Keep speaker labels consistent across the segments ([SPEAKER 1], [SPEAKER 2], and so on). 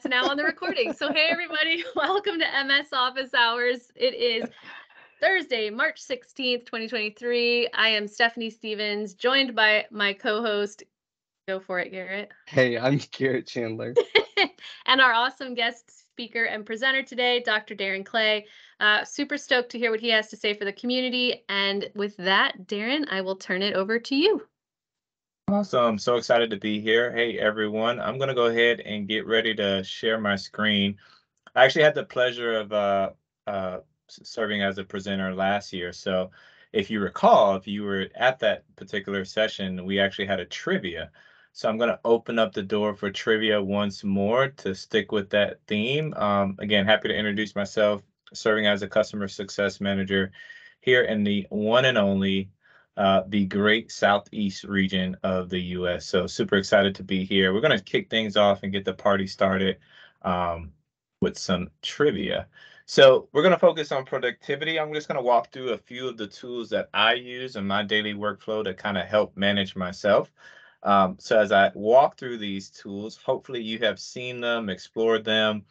[SPEAKER 1] it's now on the recording. So hey everybody, welcome to MS Office Hours. It is Thursday, March 16th, 2023. I am Stephanie Stevens, joined by my co-host. Go for it, Garrett.
[SPEAKER 2] Hey, I'm Garrett Chandler.
[SPEAKER 1] And our awesome guest speaker and presenter today, Dr. Darren Clay. Super stoked to hear what he has to say for the community. And with that, Darren, I will turn it over to you.
[SPEAKER 3] Awesome. So excited to be here. Hey, everyone. I'm going to go ahead and get ready to share my screen. I actually had the pleasure of serving as a presenter last year. So if you recall, if you were at that particular session, we actually had a trivia. So I'm going to open up the door for trivia once more to stick with that theme. Again, happy to introduce myself, serving as a customer success manager here in the one and only the great Southeast region of the U.S. So super excited to be here. We're going to kick things off and get the party started with some trivia. So we're going to focus on productivity. I'm just going to walk through a few of the tools that I use in my daily workflow to kind of help manage myself. So as I walk through these tools, hopefully you have seen them, explored them,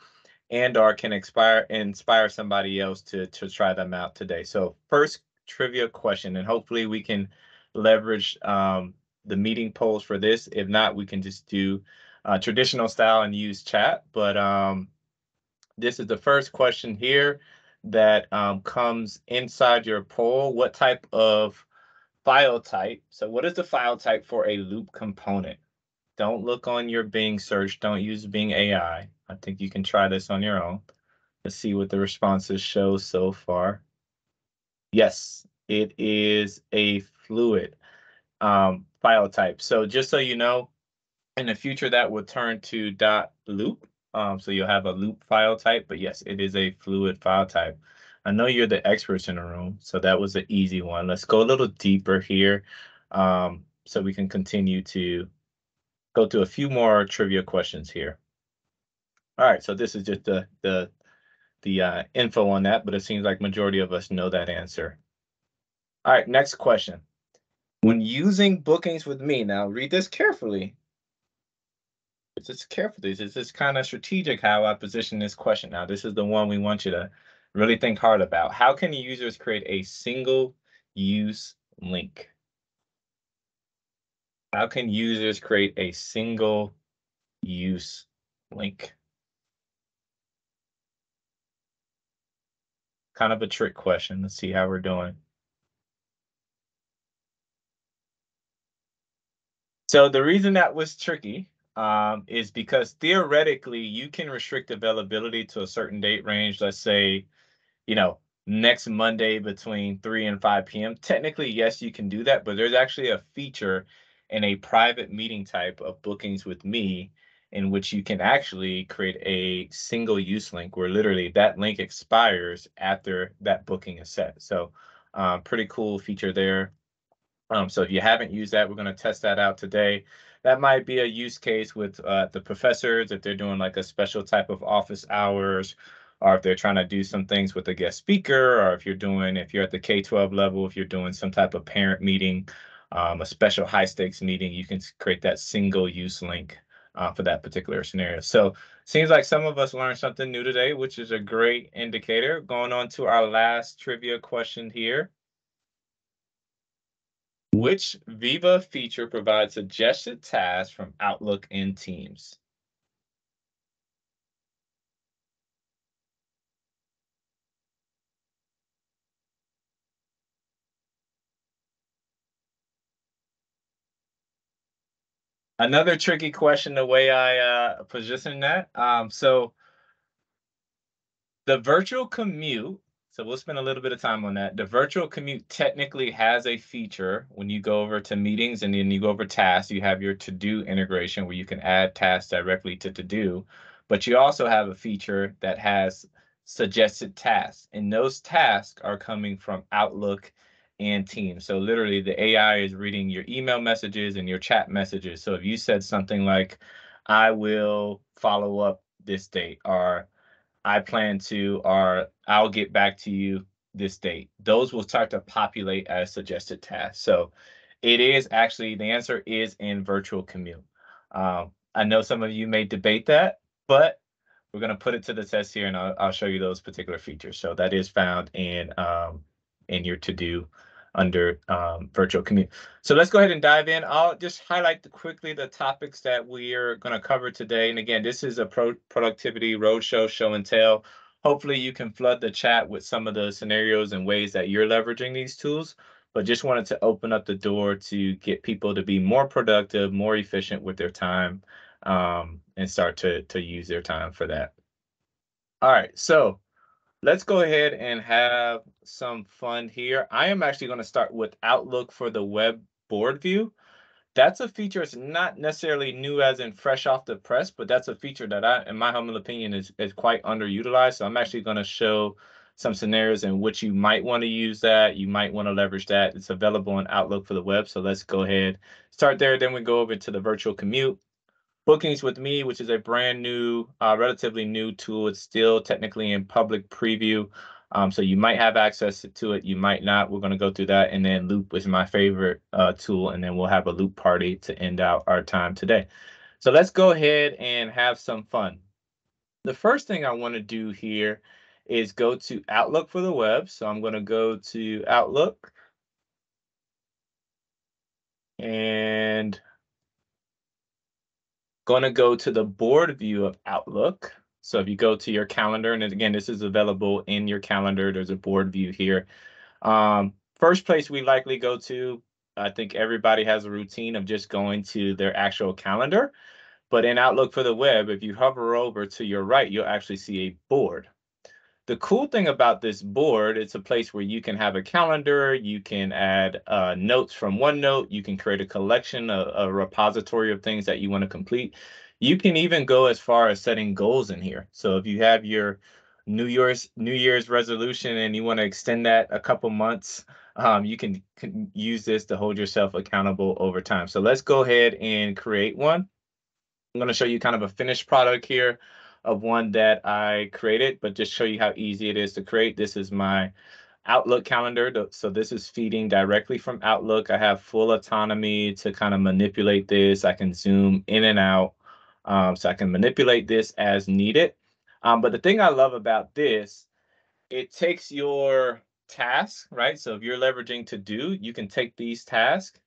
[SPEAKER 3] and or can inspire somebody else to try them out today. So first trivia question, and hopefully we can leverage the meeting polls for this. If not, we can just do traditional style and use chat. But this is the first question here that comes inside your poll. What type of file type? So what is the file type for a loop component? Don't look on your Bing search. Don't use Bing AI. I think you can try this on your own. Let's see what the responses show so far. Yes, it is a fluid file type. So just so you know, in the future that will turn to .loop. So you'll have a loop file type, but yes, it is a fluid file type. I know you're the experts in the room, so that was an easy one. Let's go a little deeper here so we can continue to go through a few more trivia questions here. All right, so this is just the info on that, but it seems like majority of us know that answer. All right, next question. When using bookings with me, now read this carefully. This is kind of strategic how I position this question. Now, this is the one we want you to really think hard about. How can users create a single use link? How can users create a single use link? Kind of a trick question. Let's see how we're doing. So the reason that was tricky is because theoretically you can restrict availability to a certain date range. Let's say, next Monday between 3 and 5 p.m. Technically, yes, you can do that, but there's actually a feature in a private meeting type of bookings with me in which you can actually create a single use link where literally that link expires after that booking is set. So pretty cool feature there. So if you haven't used that, we're going to test that out today. That might be a use case with the professors if they're doing like a special type of office hours, or if they're trying to do some things with a guest speaker, or if you're at the K-12 level, if you're doing some type of parent meeting, a special high stakes meeting, you can create that single use link for that particular scenario. So seems like some of us learned something new today, which is a great indicator. Going on to our last trivia question here. Which Viva feature provides suggested tasks from Outlook and Teams? Another tricky question, the way I position that. So the virtual commute, so we'll spend a little bit of time on that. The virtual commute technically has a feature when you go over to meetings and then you go over tasks, you have your to-do integration where you can add tasks directly to to-do, but you also have a feature that has suggested tasks, and those tasks are coming from Outlook and Teams. So literally the AI is reading your email messages and your chat messages. So if you said something like, I will follow up this date, or I plan to, or I'll get back to you this date, those will start to populate as suggested tasks. So it is actually, the answer is in virtual commute. I know some of you may debate that, but we're going to put it to the test here, and I'll show you those particular features. So that is found in your to-do under virtual commute. So let's go ahead and dive in. I'll just highlight quickly the topics that we are going to cover today. And again, this is a productivity roadshow show and tell. Hopefully you can flood the chat with some of the scenarios and ways that you're leveraging these tools, but just wanted to open up the door to get people to be more productive, more efficient with their time, and start to use their time for that. All right, so let's go ahead and have some fun here. I am actually going to start with Outlook for the web board view. That's a feature that's not necessarily new as in fresh off the press, but that's a feature that in my humble opinion, is quite underutilized. So I'm actually going to show some scenarios in which you might want to use that. You might want to leverage that. It's available in Outlook for the web. So let's go ahead, start there. Then we go over to the virtual commute. Bookings with Me, which is a brand new, relatively new tool. It's still technically in public preview. So you might have access to it, you might not. We're going to go through that. And then Loop is my favorite tool. And then we'll have a Loop party to end out our time today. So let's go ahead and have some fun. The first thing I want to do here is go to Outlook for the web. So I'm going to go to Outlook. And going to go to the board view of Outlook. So if you go to your calendar, and again, this is available in your calendar, there's a board view here. First place we likely go to, I think everybody has a routine of just going to their actual calendar. But in Outlook for the web, if you hover over to your right, you'll actually see a board. The cool thing about this board, it's a place where you can have a calendar, you can add notes from OneNote, you can create a collection, a repository of things that you want to complete. You can even go as far as setting goals in here. So if you have your New Year's resolution and you want to extend that a couple months, you can use this to hold yourself accountable over time. So let's go ahead and create one. I'm going to show you kind of a finished product here of one that I created, but just show you how easy it is to create. This is my Outlook calendar. So this is feeding directly from Outlook. I have full autonomy to kind of manipulate this. I can zoom in and out. So I can manipulate this as needed. But the thing I love about this, it takes your tasks, right? So if you're leveraging to do, you can take these tasks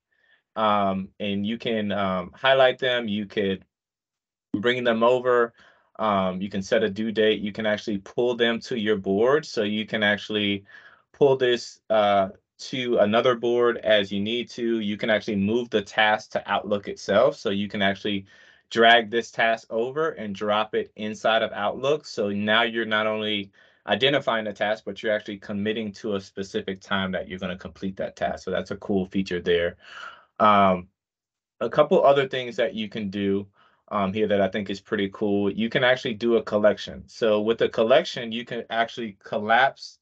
[SPEAKER 3] and you can highlight them. You could bring them over. You can set a due date. You can actually pull them to your board. So you can actually pull this to another board as you need to. You can actually move the task to Outlook itself. So you can actually drag this task over and drop it inside of Outlook. So now you're not only identifying the task, but you're actually committing to a specific time that you're going to complete that task. So that's a cool feature there. A couple other things that you can do here that I think is pretty cool. You can actually do a collection. So with a collection, you can actually collapse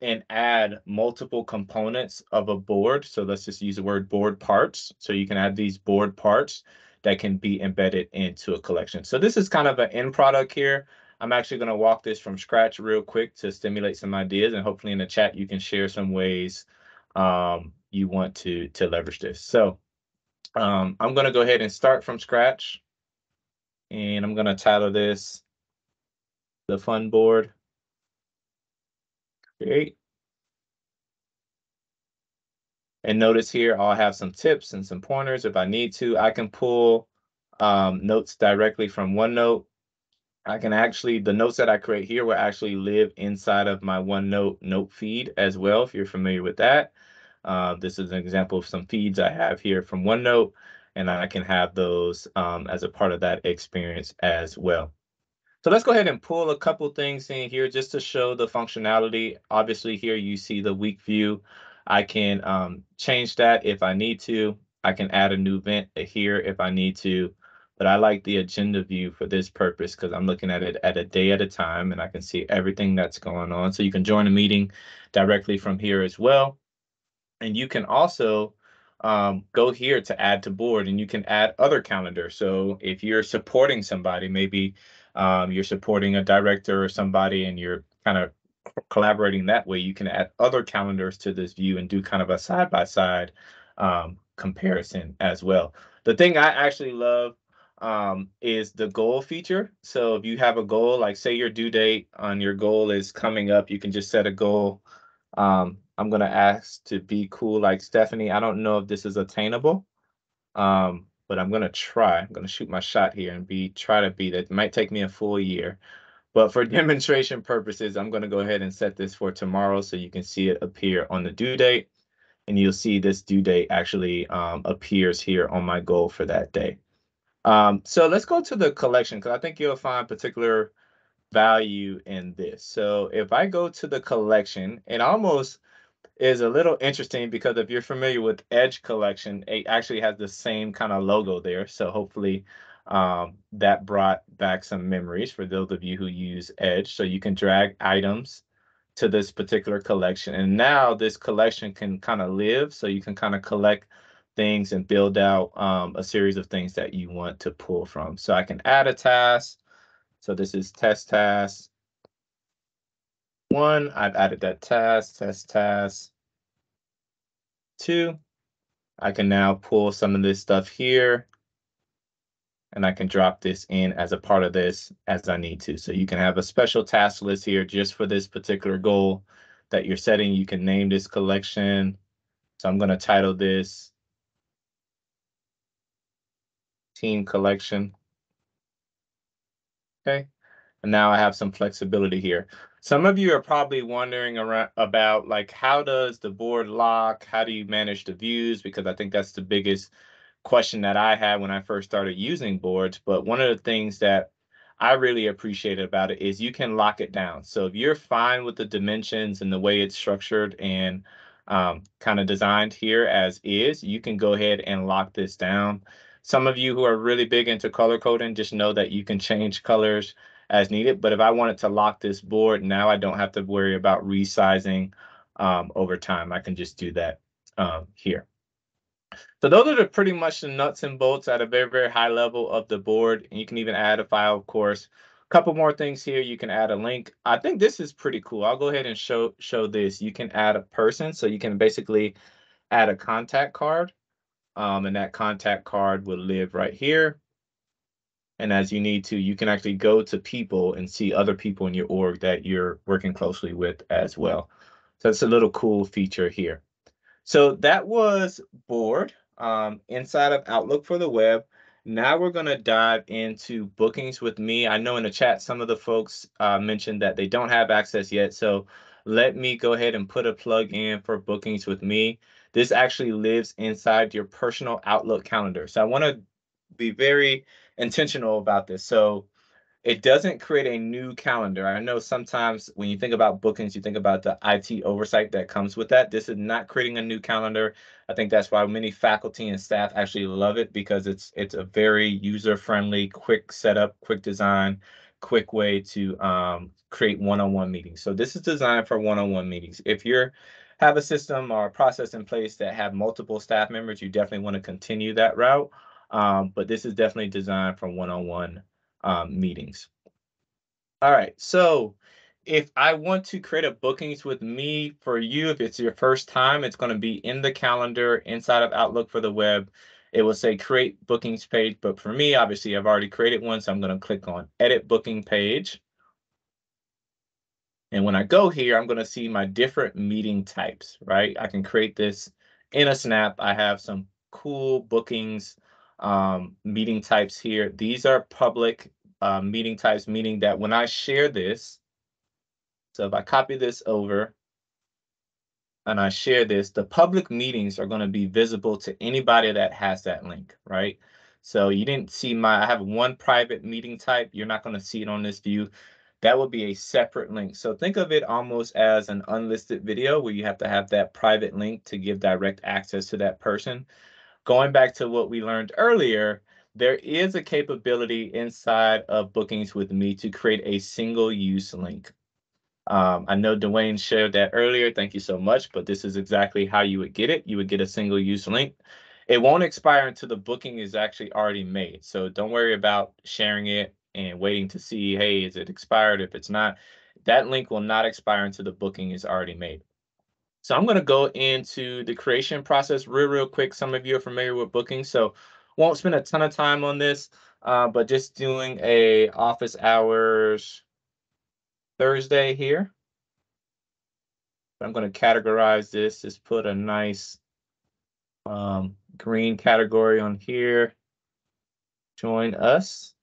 [SPEAKER 3] and add multiple components of a board. So let's just use the word board parts. So you can add these board parts that can be embedded into a collection. So this is kind of an end product here. I'm actually going to walk this from scratch real quick to stimulate some ideas, and hopefully in the chat you can share some ways you want to leverage this. So I'm going to go ahead and start from scratch, and I'm going to title this the fun board. Create. And notice here, I'll have some tips and some pointers if I need to. I can pull notes directly from OneNote. I can actually, the notes that I create here will actually live inside of my OneNote note feed as well, if you're familiar with that. This is an example of some feeds I have here from OneNote, and I can have those as a part of that experience as well. So let's go ahead and pull a couple things in here just to show the functionality. Obviously here you see the week view. I can change that if I need to. I can add a new event here if I need to, but I like the agenda view for this purpose because I'm looking at it at a day at a time and I can see everything that's going on. So you can join a meeting directly from here as well. And you can also go here to add to board, and you can add other calendars. So if you're supporting somebody, maybe you're supporting a director or somebody and you're kind of collaborating that way, you can add other calendars to this view and do kind of a side-by-side comparison as well. The thing I actually love is the goal feature. So if you have a goal, like say your due date on your goal is coming up, you can just set a goal. I'm going to ask to be cool like Stephanie. I don't know if this is attainable, but I'm going to try. I'm going to shoot my shot here and try to beat it. It might take me a full year. But for demonstration purposes, I'm going to go ahead and set this for tomorrow so you can see it appear on the due date. And you'll see this due date actually appears here on my goal for that day. So let's go to the collection because I think you'll find particular value in this. So if I go to the collection, it almost is a little interesting because if you're familiar with Edge collection, it actually has the same kind of logo there. So hopefully that brought back some memories for those of you who use Edge. So you can drag items to this particular collection. And now this collection can kind of live. So you can kind of collect things and build out a series of things that you want to pull from. So I can add a task. So this is test task 1. I've added that task, test task 2. I can now pull some of this stuff here and I can drop this in as a part of this as I need to. So you can have a special task list here just for this particular goal that you're setting. You can name this collection. So I'm going to title this Team Collection. Okay. And now I have some flexibility here. Some of you are probably wondering about like, how does the board lock? How do you manage the views? Because I think that's the biggest question that I had when I first started using boards. But one of the things that I really appreciate about it is you can lock it down. So if you're fine with the dimensions and the way it's structured and kind of designed here as is, you can go ahead and lock this down. Some of you who are really big into color coding just know that you can change colors as needed. But if I wanted to lock this board, now I don't have to worry about resizing over time. I can just do that here. So those are pretty much the nuts and bolts at a very, very high level of the board. And you can even add a file, of course. A couple more things here. You can add a link. I think this is pretty cool. I'll go ahead and show this. You can add a person. So you can basically add a contact card. And that contact card will live right here. And as you need to, you can actually go to people and see other people in your org that you're working closely with as well. So it's a little cool feature here. So that was board inside of Outlook for the web. Now we're going to dive into bookings with me. I know in the chat, some of the folks mentioned that they don't have access yet. So let me go ahead and put a plug in for bookings with me. This actually lives inside your personal Outlook calendar. So I want to be very intentional about this. So it doesn't create a new calendar. I know sometimes when you think about bookings, you think about the IT oversight that comes with that. This is not creating a new calendar. I think that's why many faculty and staff actually love it, because it's a very user-friendly, quick setup, quick design, quick way to create one-on-one meetings. So this is designed for one-on-one meetings. If you have a system or a process in place that have multiple staff members, you definitely want to continue that route. But this is definitely designed for one-on-one meetings. All right, so if I want to create a bookings with me for you, if it's your first time, it's going to be in the calendar inside of Outlook for the web. It will say create bookings page, but for me, obviously, I've already created one, so I'm going to click on edit booking page. And when I go here, I'm going to see my different meeting types, right? I can create this in a snap. I have some cool bookings meeting types here. These are public meeting types, meaning that when I share this, so if I copy this over and I share this, the public meetings are going to be visible to anybody that has that link, right? So you didn't see I have one private meeting type. You're not going to see it on this view. That will be a separate link. So think of it almost as an unlisted video where you have to have that private link to give direct access to that person. Going back to what we learned earlier, there is a capability inside of Bookings with Me to create a single use link. I know Dwayne shared that earlier. Thank you so much. But this is exactly how you would get it. You would get a single use link. It won't expire until the booking is actually already made. So don't worry about sharing it and waiting to see, hey, is it expired? If it's not, that link will not expire until the booking is already made. So I'm going to go into the creation process real quick. Some of you are familiar with booking, so won't spend a ton of time on this. but just doing a office hours Thursday here. I'm going to categorize this. Just put a nice green category on here. Join us.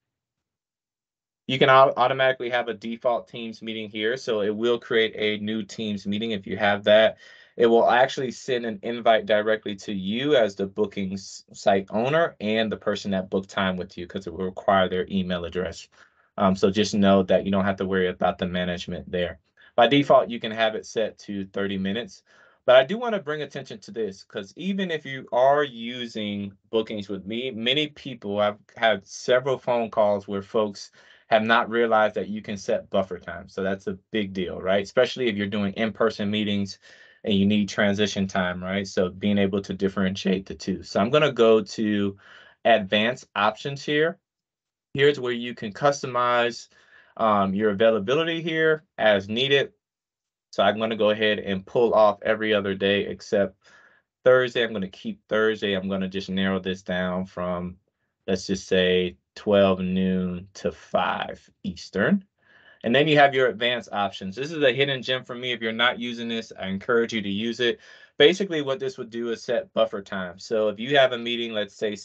[SPEAKER 3] You can automatically have a default Teams meeting here, so it will create a new Teams meeting if you have that. It will actually send an invite directly to you as the bookings site owner and the person that booked time with you, because it will require their email address. So just know that you don't have to worry about the management there. By default, you can have it set to 30 minutes. But I do want to bring attention to this, because even if you are using bookings with me, many people, I've had several phone calls where folks have not realized that you can set buffer time. So that's a big deal, right? Especially if you're doing in-person meetings and you need transition time, right? So being able to differentiate the two. So I'm going to go to advanced options here. Here's where you can customize your availability here as needed. So I'm going to go ahead and pull off every other day except Thursday. I'm going to keep Thursday. I'm going to just narrow this down from, let's just say 12 noon to 5 Eastern. And then you have your advanced options. This is a hidden gem for me. If you're not using this, I encourage you to use it. Basically, what this would do is set buffer time. So if you have a meeting, let's say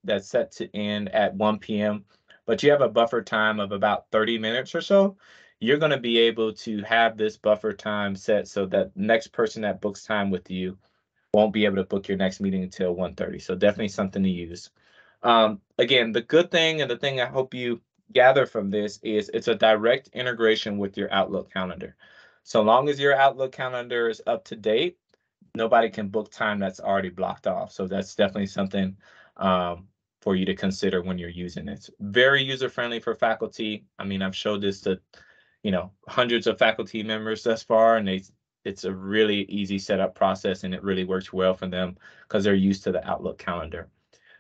[SPEAKER 3] that's set to end at 1 p.m., but you have a buffer time of about 30 minutes or so, you're going to be able to have this buffer time set so that next person that books time with you won't be able to book your next meeting until 1:30. So definitely something to use. Again, the good thing and the thing I hope you gather from this is it's a direct integration with your Outlook calendar. So long as your Outlook calendar is up to date, nobody can book time that's already blocked off. So that's definitely something for you to consider when you're using it. Very user-friendly for faculty. I mean, I've showed this to, hundreds of faculty members thus far, and it's a really easy setup process, and it really works well for them because they're used to the Outlook calendar.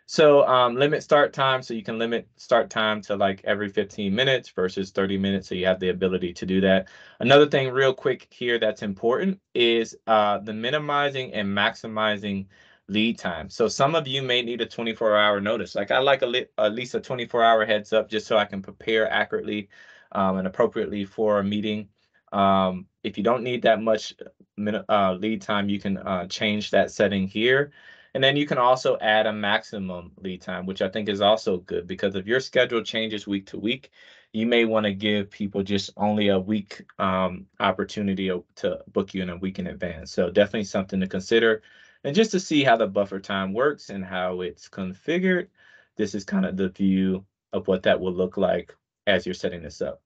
[SPEAKER 3] So limit start time, so you can limit start time to like every 15 minutes versus 30 minutes, so you have the ability to do that. Another thing real quick here that's important is the minimizing and maximizing lead time. So some of you may need a 24-hour notice. Like I like at least a 24-hour heads up just so I can prepare accurately and appropriately for a meeting. If you don't need that much lead time, you can change that setting here. And then you can also add a maximum lead time, which I think is also good, because if your schedule changes week to week, you may want to give people just only a week opportunity to book you in a week in advance. So definitely something to consider. And just to see how the buffer time works and how it's configured, this is kind of the view of what that will look like as you're setting this up.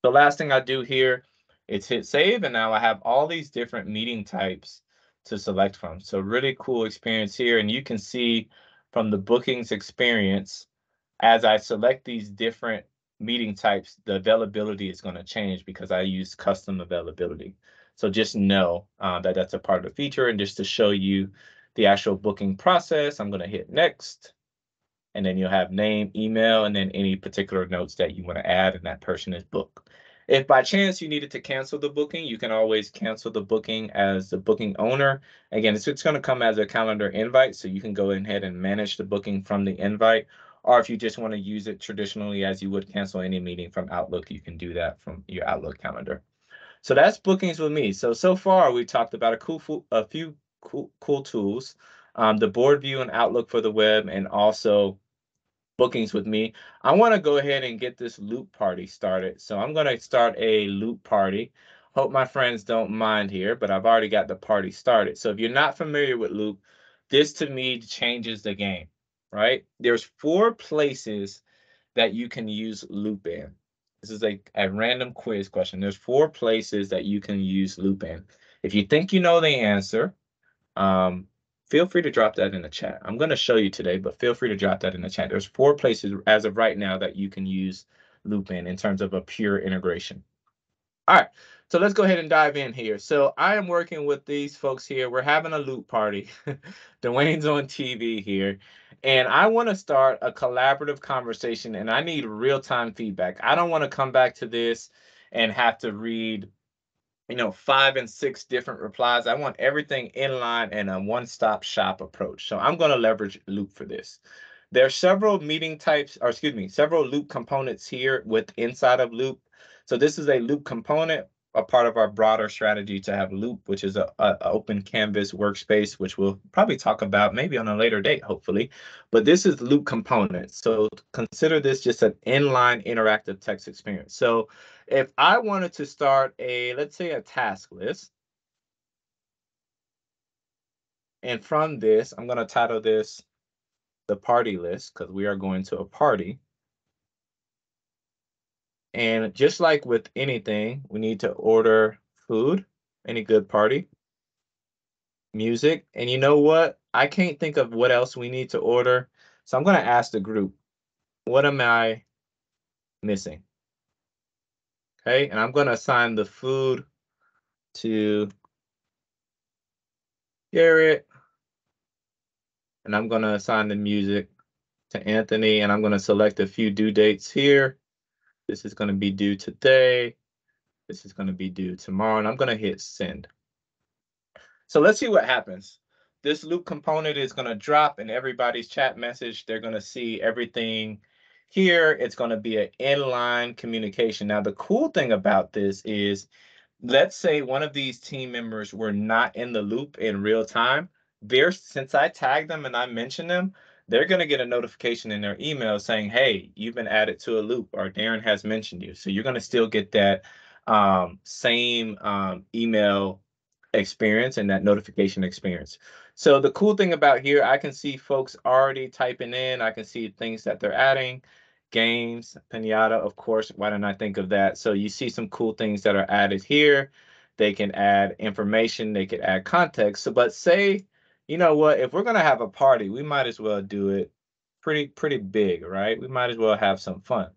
[SPEAKER 3] The last thing I do here is hit save, and now I have all these different meeting types to select from. So really cool experience here, and you can see from the bookings experience, as I select these different meeting types, the availability is going to change because I use custom availability. So just know that that's a part of the feature, and just to show you the actual booking process, I'm going to hit next. And then you'll have name, email, and then any particular notes that you want to add, and that person is booked. If by chance you needed to cancel the booking, you can always cancel the booking as the booking owner. Again, it's going to come as a calendar invite, so you can go ahead and manage the booking from the invite. Or if you just want to use it traditionally as you would cancel any meeting from Outlook, you can do that from your Outlook calendar. So that's bookings with me. So far we talked about a few cool tools, the board view and Outlook for the web, and also bookings with me. I want to go ahead and get this loop party started. So I'm going to start a loop party. Hope my friends don't mind here, but I've already got the party started. So if you're not familiar with loop, this to me changes the game, right? There's 4 places that you can use loop in. This is a random quiz question. There's 4 places that you can use loop in. If you think you know the answer, feel free to drop that in the chat. I'm going to show you today, but feel free to drop that in the chat. There's 4 places as of right now that you can use loop in terms of a pure integration. All right, so let's go ahead and dive in here. So I am working with these folks here. We're having a loop party. Dwayne's on TV here. And I want to start a collaborative conversation, and I need real-time feedback. I don't want to come back to this and have to read 5 and 6 different replies. I want everything in line and a one-stop shop approach. So I'm going to leverage Loop for this. There are several meeting types, or excuse me, several loop components here with inside of loop. So this is a loop component, a part of our broader strategy to have loop, which is a open canvas workspace, which we'll probably talk about maybe on a later date, hopefully. But this is loop components. So consider this just an inline interactive text experience. So if I wanted to start let's say a task list, and from this, I'm going to title this the party list because we are going to a party. And just like with anything, we need to order food, any good party, music. And you know what? I can't think of what else we need to order. So I'm going to ask the group, what am I missing? Okay. And I'm going to assign the food to Garrett. And I'm going to assign the music to Anthony. And I'm going to select a few due dates here. This is going to be due today. This is going to be due tomorrow. And I'm going to hit send. So let's see what happens. This loop component is going to drop in everybody's chat message. They're going to see everything here. It's going to be an inline communication. Now, the cool thing about this is, let's say one of these team members were not in the loop in real time. Since I tagged them and I mentioned them, they're going to get a notification in their email saying, hey, you've been added to a loop, or Darren has mentioned you. So you're going to still get that same email experience and that notification experience. So the cool thing about here, I can see folks already typing in. I can see things that they're adding. Games, Pinata, of course. Why didn't I think of that? So you see some cool things that are added here. They can add information. They could add context. So, but say, you know what? If we're going to have a party, we might as well do it pretty big, right? We might as well have some fun.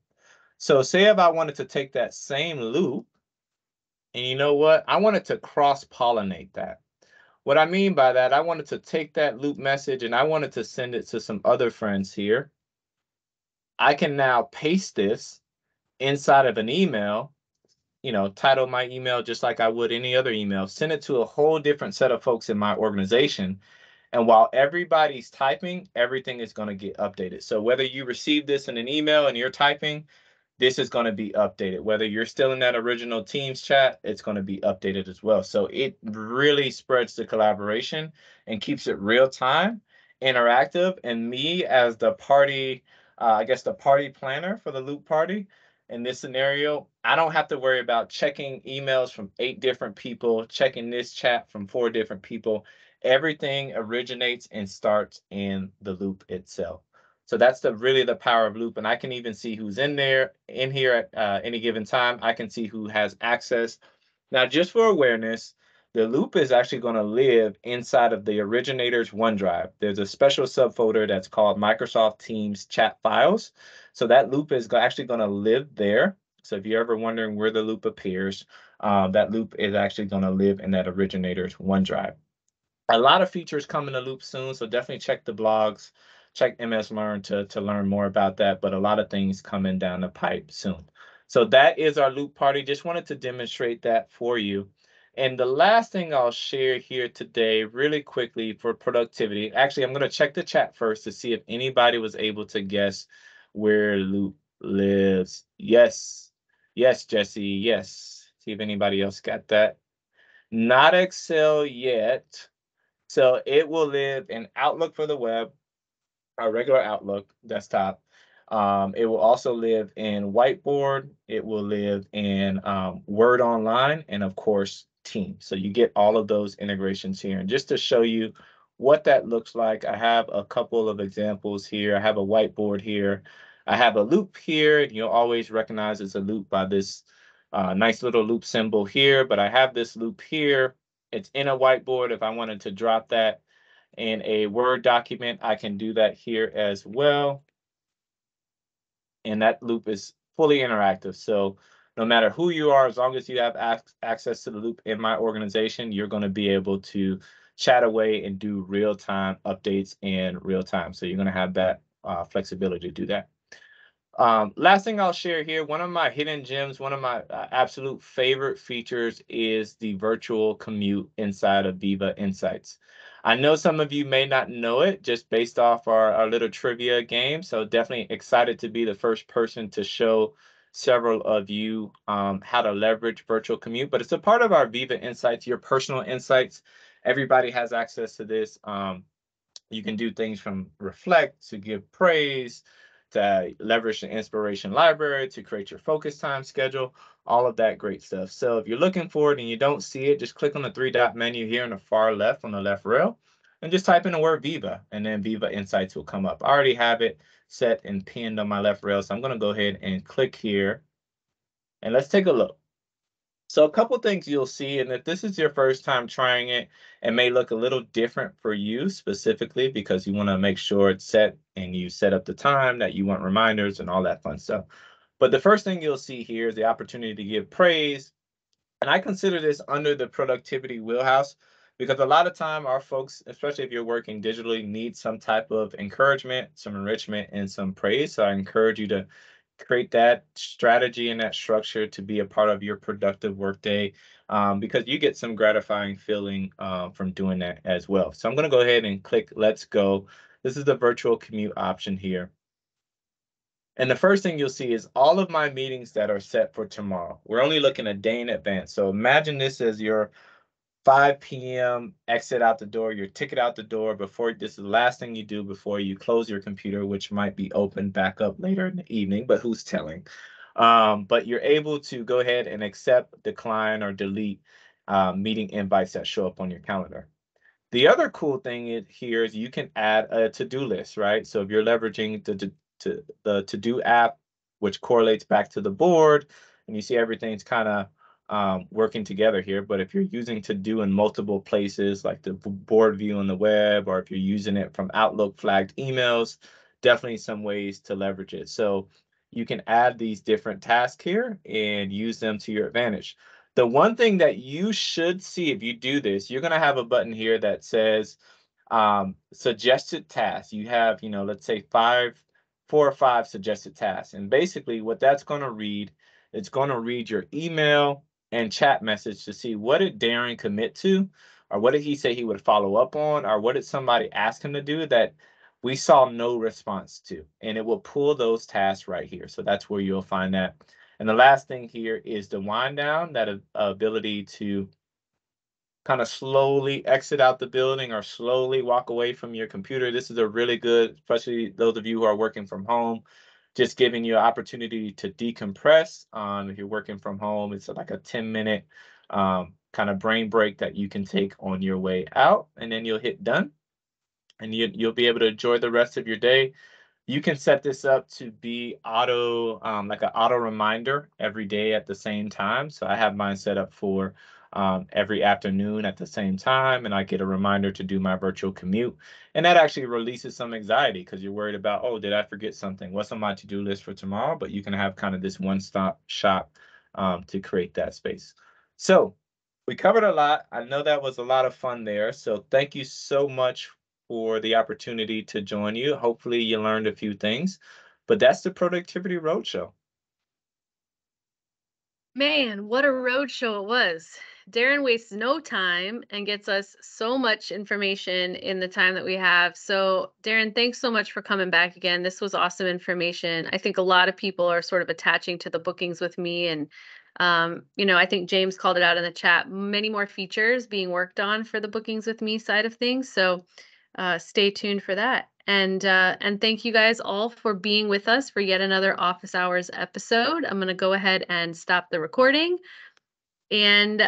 [SPEAKER 3] So say if I wanted to take that same loop, and you know what? I wanted to cross-pollinate that. What I mean by that, I wanted to take that loop message and I wanted to send it to some other friends here. I can now paste this inside of an email, title my email just like I would any other email, send it to a whole different set of folks in my organization. And while everybody's typing, everything is going to get updated. So whether you receive this in an email and you're typing, this is going to be updated. Whether you're still in that original Teams chat, it's going to be updated as well. So it really spreads the collaboration and keeps it real time, interactive. And me as the party, I guess the party planner for the Loop Party, in this scenario, I don't have to worry about checking emails from 8 different people, checking this chat from 4 different people. Everything originates and starts in the loop itself. So that's really the power of loop. And I can even see who's in here at any given time. I can see who has access. Now, just for awareness, the loop is actually going to live inside of the originator's OneDrive. There's a special subfolder that's called Microsoft Teams Chat Files. So that loop is actually going to live there. So if you're ever wondering where the loop appears, that loop is actually going to live in that originator's OneDrive. A lot of features come in the loop soon, so definitely check the blogs, check MS Learn to learn more about that, but a lot of things coming down the pipe soon. So that is our loop party. Just wanted to demonstrate that for you. And the last thing I'll share here today really quickly for productivity, actually, I'm going to check the chat first to see if anybody was able to guess where loop lives. Yes, Jesse, yes. See if anybody else got that. Not Excel yet. So it will live in Outlook for the web, our regular Outlook desktop. It will also live in Whiteboard. It will live in Word Online, and of course, Teams. So you get all of those integrations here. And just to show you what that looks like, I have a couple of examples here. I have a whiteboard here. I have a loop here. You'll always recognize it's a loop by this nice little loop symbol here, but I have this loop here. It's in a whiteboard. If I wanted to drop that in a Word document, I can do that here as well. And that loop is fully interactive. So no matter who you are, as long as you have access to the loop in my organization, you're going to be able to chat away and do real-time updates in real time. So you're going to have that flexibility to do that. Last thing I'll share here, one of my hidden gems, one of my absolute favorite features is the virtual commute inside of Viva Insights. I know some of you may not know it just based off our little trivia game. So definitely excited to be the first person to show several of you how to leverage virtual commute. But it's a part of our Viva Insights, your personal insights. Everybody has access to this. You can do things from reflect to give praise to leverage the inspiration library to create your focus time schedule, all of that great stuff. So if you're looking for it and you don't see it, just click on the 3-dot menu here in the far left on the left rail and just type in the word Viva, and then Viva Insights will come up. I already have it set and pinned on my left rail, so I'm going to go ahead and click here and let's take a look. So a couple things you'll see, and if this is your first time trying it, it may look a little different for you specifically because you want to make sure it's set and you set up the time that you want reminders and all that fun stuff. But the first thing you'll see here is the opportunity to give praise. And I consider this under the productivity wheelhouse because a lot of time our folks, especially if you're working digitally, need some type of encouragement, some enrichment, and some praise. So I encourage you to create that strategy and that structure to be a part of your productive workday because you get some gratifying feeling from doing that as well. So I'm going to go ahead and click Let's Go. This is the virtual commute option here. And the first thing you'll see is all of my meetings that are set for tomorrow. We're only looking a day in advance. So imagine this as your 5 p.m. exit out the door, your ticket out the door before this is the last thing you do before you close your computer, which might be open back up later in the evening, but who's telling? But you're able to go ahead and accept, decline, or delete meeting invites that show up on your calendar. The other cool thing here is you can add a to-do list, right? So if you're leveraging the to-do app, which correlates back to the board, and you see everything's kind of working together here. But if you're using to do in multiple places, like the board view on the web, or if you're using it from Outlook flagged emails, definitely some ways to leverage it. So you can add these different tasks here and use them to your advantage. The one thing that you should see if you do this, you're going to have a button here that says suggested tasks. You have, let's say 4 or 5 suggested tasks. And basically what that's going to read, it's going to read your email and chat message to see what did Darren commit to, or what did he say he would follow up on, or what did somebody ask him to do that we saw no response to. And it will pull those tasks right here. So that's where you'll find that. And the last thing here is the wind down, that ability to kind of slowly exit out the building or slowly walk away from your computer. This is a really good, especially those of you who are working from home, just giving you an opportunity to decompress. If you're working from home, it's like a 10-minute kind of brain break that you can take on your way out, and then you'll hit done, and you'll be able to enjoy the rest of your day. You can set this up to be like an auto reminder every day at the same time. So I have mine set up for every afternoon at the same time, and I get a reminder to do my virtual commute. And that actually releases some anxiety because you're worried about, oh, did I forget something? What's on my to-do list for tomorrow? But you can have kind of this one-stop shop to create that space. So we covered a lot. I know that was a lot of fun there. So thank you so much for the opportunity to join you. Hopefully you learned a few things, but that's the Productivity Roadshow.
[SPEAKER 1] Man, what a roadshow it was. Darren wastes no time and gets us so much information in the time that we have. So, Darren, thanks so much for coming back again. This was awesome information. I think a lot of people are sort of attaching to the bookings with me. And, I think James called it out in the chat, many more features being worked on for the bookings with me side of things. So, stay tuned for that. And thank you guys all for being with us for yet another Office Hours episode. I'm going to go ahead and stop the recording. And